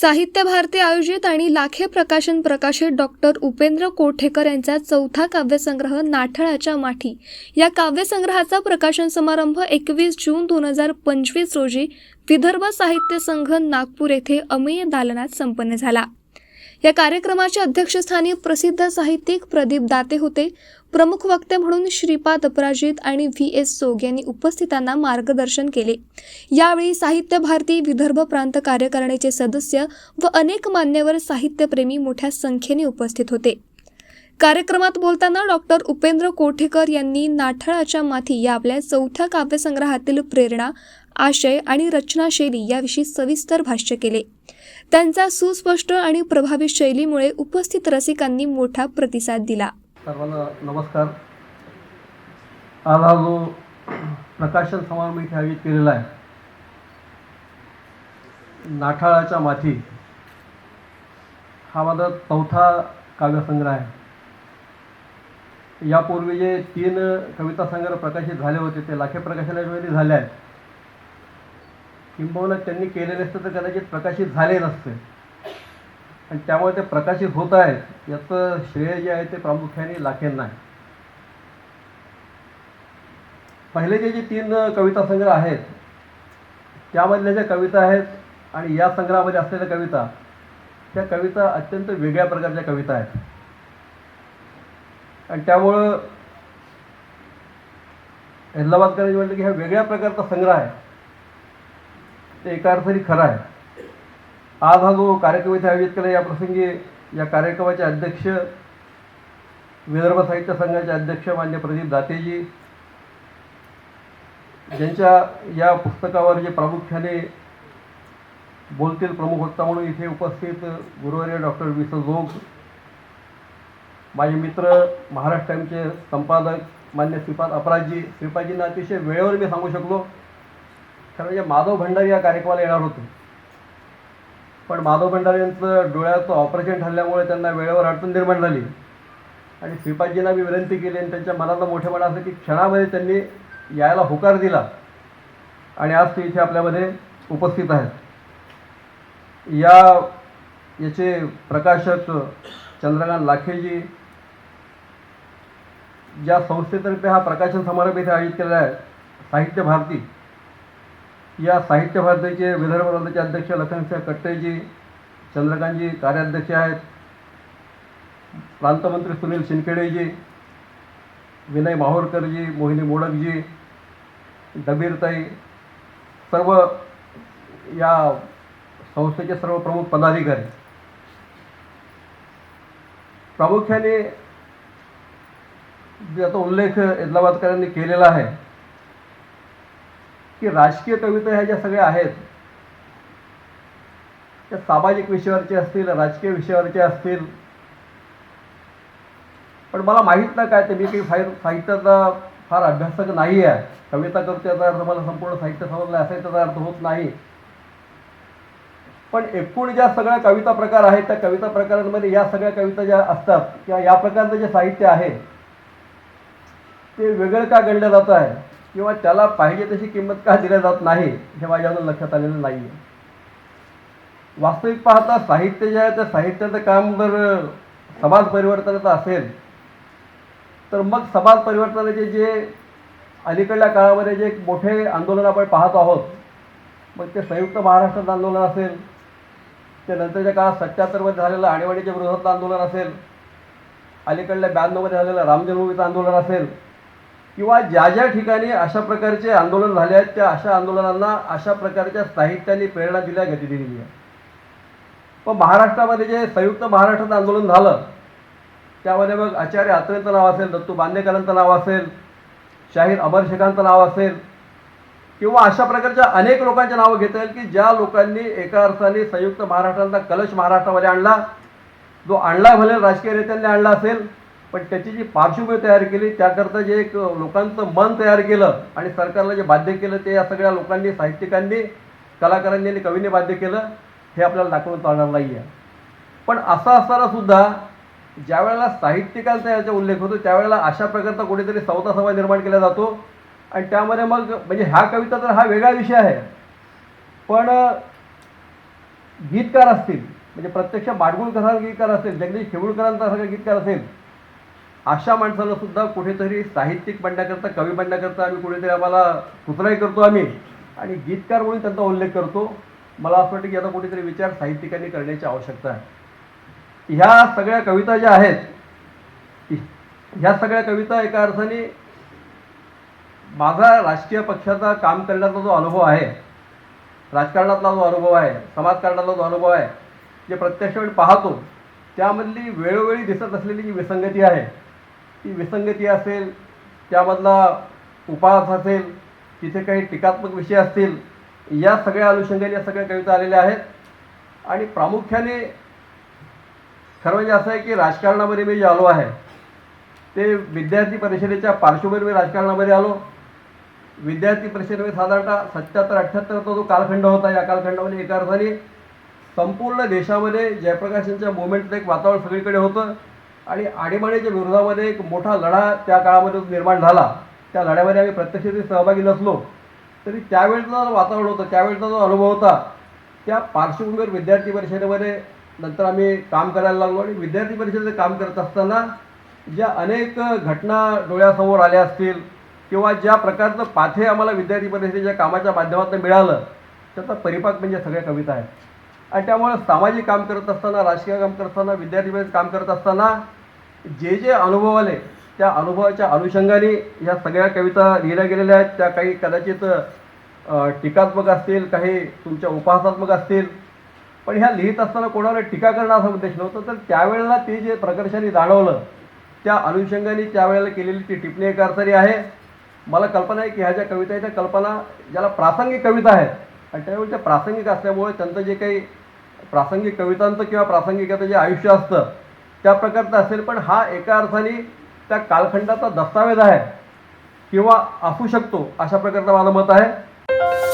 साहित्य भारती आयोजित आणि लाखे प्रकाशन प्रकाशित डॉक्टर उपेंद्र कोठेकर यांचा चौथा काव्यसंग्रह नाठाळाच्या माठी या काव्यसंग्रहाचा प्रकाशन समारंभ 21 जून 2025 रोजी विदर्भ साहित्य संघ नागपूर येथे अमेय दालनात संपन्न झाला। या कार्यक्रमाच्या अध्यक्षस्थानी प्रसिद्ध साहित्यिक प्रदीप दाते होते। प्रमुख वक्ते म्हणून श्रीपाद अपराजित आणि व्ही.एस. सोग यांनी उपस्थितांना मार्गदर्शन केले। यावेळी साहित्य भारती विदर्भ प्रांत कार्यकारिणीचे सदस्य व अनेक मान्यवर साहित्यप्रेमी मोठ्या संख्येने उपस्थित होते। कार्यक्रमात बोलताना डॉक्टर उपेंद्र कोठेकर यांनी नाठाळाच्या माथी या आपल्या चौथ्या काव्यसंग्रहातील प्रेरणा, आशय आणि रचनाशैली याविषयी सविस्तर भाष्य केले। त्यांचा सुस्पष्ट आणि प्रभावी शैलीमुळे उपस्थित रसिकांनी मोठा प्रतिसाद दिला। सर्वांना नमस्कार। आज हा जो प्रकाशन समारंभ इथे आयोजित केलेला आहे, नाठाळाच्या माथी हा माझा चौथा काव्यसंग्रह आहे। यापूर्वी जे 3 कविता संग्रह प्रकाशित झाले होते ते लाखे प्रकाशनाच्या झाले आहेत। किंबहुना त्यांनी केलेले असते तर कदाचित प्रकाशित झाले नसते, आणि त्यामुळे ते प्रकाशित होत आहेत याचं श्रेय जे आहे ते प्रामुख्याने लाखेंना आहे। पहिले जे 3 कविता संग्रह आहेत त्यामधल्या ज्या कविता आहेत आणि या संग्रहामध्ये असलेल्या कविता, त्या कविता अत्यंत वेगळ्या प्रकारच्या कविता आहेत, आणि त्यामुळं हैदराबाद करायचं म्हटलं की हा वेगळ्या प्रकारचा संग्रह आहे ते एका अर्थाने खरं आहे। आज हा जो कार्यक्रम इथे आयोजित केला, या प्रसंगी या कार्यक्रमाचे अध्यक्ष, विदर्भ साहित्य संघाचे अध्यक्ष मान्य प्रदीप दातेजी, ज्यांच्या या पुस्तकावर जे प्रामुख्याने बोलतील प्रमुख वक्ता म्हणून इथे उपस्थित गुरुवर्य डॉक्टर व्ही.एस. सोग, माझे मित्र महाराष्ट्र टाइमचे संपादक मान्य श्रीपाद अपराजी, श्रीपादजींना अतिशय वेळेवर मी सांगू शकलो, कारण म्हणजे माधव भंडारी या कार्यक्रमाला येणार होते, पण माधव भंडारी यांचं डोळ्याचं ऑपरेशन ठरल्यामुळे त्यांना वेळेवर अडचण निर्माण झाली, आणि श्रीपादजींना मी विनंती केली आणि त्यांच्या मनातलं मोठेपणा असं की क्षणामध्ये त्यांनी यायला होकार दिला, आणि आज ते इथे आपल्यामध्ये उपस्थित आहेत। याचे प्रकाशक चंद्रकांत लाखेजी, ज्या संस्थेतर्फे हा प्रकाशन समारंभ इथे आयोजित केलेला आहे, साहित्य भारती, या साहित्य भारतीचे विदर्भ प्रांताचे अध्यक्ष लखनसिंह कट्टेजी, चंद्रकांतजी कार्याध्यक्ष आहेत, प्रांतमंत्री सुनील शिंदखेडेजी, विनय माहूरकरजी, मोहिनी मोडकजी, दबीरताई, सर्व या संस्थेचे सर्व प्रमुख पदाधिकारी। प्रामुख्याने ज्याचा उल्लेख हैदराबादकरांनी केलेला आहे की राजकीय कविता ह्या ज्या सगळ्या आहेत त्या सामाजिक विषयावरचे असतील, राजकीय विषयावरचे असतील, पण मला माहीत नाही काय ते, मी काही साहित्याचा फार अभ्यासक नाही आहे। कविता करतो याचा अर्थ मला संपूर्ण साहित्य समजलं असा त्याचा अर्थ होत नाही, पण एकूण ज्या सगळ्या कविता प्रकार आहेत त्या कविता प्रकारांमध्ये या सगळ्या कविता ज्या असतात किंवा या प्रकारचं जे साहित्य आहे ते वेगळं का गणलं जात आहे किंवा त्याला पाहिजे तशी किंमत का दिल्या जात नाही हे माझ्या अजून लक्षात आलेलं नाही आहे। वास्तविक पाहता साहित्य जे आहे त्या साहित्याचं काम जर समाज परिवर्तनाचं असेल तर मग समाज परिवर्तनाचे जे अलीकडल्या काळामध्ये जे मोठे आंदोलन आपण पाहत आहोत, मग ते संयुक्त महाराष्ट्राचं आंदोलन असेल, ते नंतरच्या काळात 77मध्ये झालेलं आणीबाणीच्या विरोधातलं आंदोलन असेल, अलीकडल्या 92मध्ये झालेलं राम जन्मभूमीचं आंदोलन असेल, किंवा ज्या ज्या ठिकाणी अशा प्रकारचे आंदोलन झाले आहेत त्या अशा आंदोलनांना अशा प्रकारच्या साहित्याने प्रेरणा दिल्या, गती दिलेली आहे। पण महाराष्ट्रामध्ये जे संयुक्त महाराष्ट्राचं आंदोलन झालं त्यामध्ये मग आचार्य आत्रेंचं नाव असेल, दत्तू बांदेकरांचं नाव असेल, शाहीर अमर शेखांचं नाव असेल, किंवा अशा प्रकारच्या अनेक लोकांची नावं घेता येईल की ज्या लोकांनी एका अर्थाने संयुक्त महाराष्ट्राचा कलश महाराष्ट्रामध्ये आणला, जो आणला भले राजकीय नेत्यांनी आणला असेल, पण त्याची जी पार्श्वभूमी तयार केली त्याकरता जे एक लोकांचं मन तयार केलं आणि सरकारला जे बाध्य केलं ते या सगळ्या लोकांनी, साहित्यिकांनी, कलाकारांनी आणि कवींनी बाध्य केलं, हे आपल्याला दाखवून चालणार नाही आहे। पण असं असताना सुद्धा ज्या वेळेला साहित्यिकांचा याचा उल्लेख होतो त्यावेळेला अशा प्रकारचा कुठेतरी सवता समाज निर्माण केला जातो, आणि त्यामध्ये मग म्हणजे ह्या कविता तर हा वेगळा विषय आहे, पण गीतकार असतील, म्हणजे प्रत्यक्ष माडगुळकरांसारखे गीतकार असतील, जगदीश खेवळकरांसारखं गीतकार असेल, अशा माणसाला सुद्धा कुठेतरी साहित्यिक बनण्याकरता, कवी बनण्याकरता आम्ही कुठेतरी आम्हाला कुचराई करतो आम्ही, आणि गीतकार म्हणून त्यांचा उल्लेख करतो. मला असं वाटतं की आता कुठेतरी विचार साहित्यिकांनी करण्याची आवश्यकता आहे. ह्या सगळ्या कविता ज्या आहेत, ह्या सगळ्या कविता एका अर्थाने माझा राजकीय पक्षाचा काम करण्याचा जो अनुभव आहे, राजकारणातला जो अनुभव आहे, समाजकारणातला जो अनुभव आहे, जे प्रत्यक्ष वेळ पाहतो त्यामधली वेळोवेळी दिसत असलेली जी विसंगती आहे, ती विसंगती असेल, त्यामधला उपहास असेल, तिथे काही टीकात्मक विषय असतील, या सगळ्या अनुषंगाने या सगळ्या कविता आलेल्या आहेत. आणि प्रामुख्याने खरं म्हणजे असं आहे की राजकारणामध्ये मी जे आलो आहे ते विद्यार्थी परिषदेच्या पार्श्वभूमीवर मी राजकारणामध्ये आलो. विद्यार्थी परिषदेमध्ये साधारणतः 77-78चा जो कालखंड होता, या कालखंडामध्ये एका अर्थाने संपूर्ण देशामध्ये जयप्रकाशांच्या मुवमेंटचं एक वातावरण सगळीकडे होतं, आणि आणीबाणीच्या विरोधामध्ये एक मोठा लढा त्या काळामध्ये निर्माण झाला. त्या लढ्यामध्ये आम्ही प्रत्यक्ष सहभागी नसलो तरी त्यावेळेचं जो वातावरण होतं, त्यावेळेचा जो अनुभव होता, त्या पार्श्वभूमीवर विद्यार्थी परिषदेमध्ये नंतर आम्ही काम करायला लागलो. आणि विद्यार्थी परिषदेचं काम करत असताना ज्या अनेक घटना डोळ्यासमोर आल्या असतील, किंवा ज्या प्रकारचं पाठे आम्हाला विद्यार्थी परिषदेच्या कामाच्या माध्यमातून मिळालं, त्याचा परिपाक म्हणजे सगळ्या कविता आहेत. आणि त्यामुळे सामाजिक काम करत असताना, राजकीय काम करत असताना, विद्यार्थी परिषदेत काम करत असताना जे जे अनुभव आले, त्या अनुभवाच्या अनुषंगाने ह्या सगळ्या कविता लिहिल्या गेलेल्या आहेत. त्या काही कदाचित टीकात्मक असतील, काही तुमच्या उपहासात्मक असतील, पण ह्या लिहित असताना कोणाला टीका करणं असा उद्देश नव्हता. तर त्यावेळेला ते जे प्रकर्षाने जाणवलं, त्या अनुषंगाने त्यावेळेला केलेली ती टिप्पणी एका अर्थाने आहे. मला कल्पना आहे की ह्या ज्या कविता आहेत त्या कल्पना ज्याला प्रासंगिक कविता आहेत, आणि त्यावेळी त्या प्रासंगिक असल्यामुळे त्यांचं जे काही प्रासंगिक कवितांचं किंवा प्रासंगिकाचं जे आयुष्य असतं त्या प्रकारचं असेल. पण हा एका अर्थाने त्या कालखंडाचा दस्तावेज आहे किंवा असू शकतो, अशा प्रकारचं माझं मत आहे.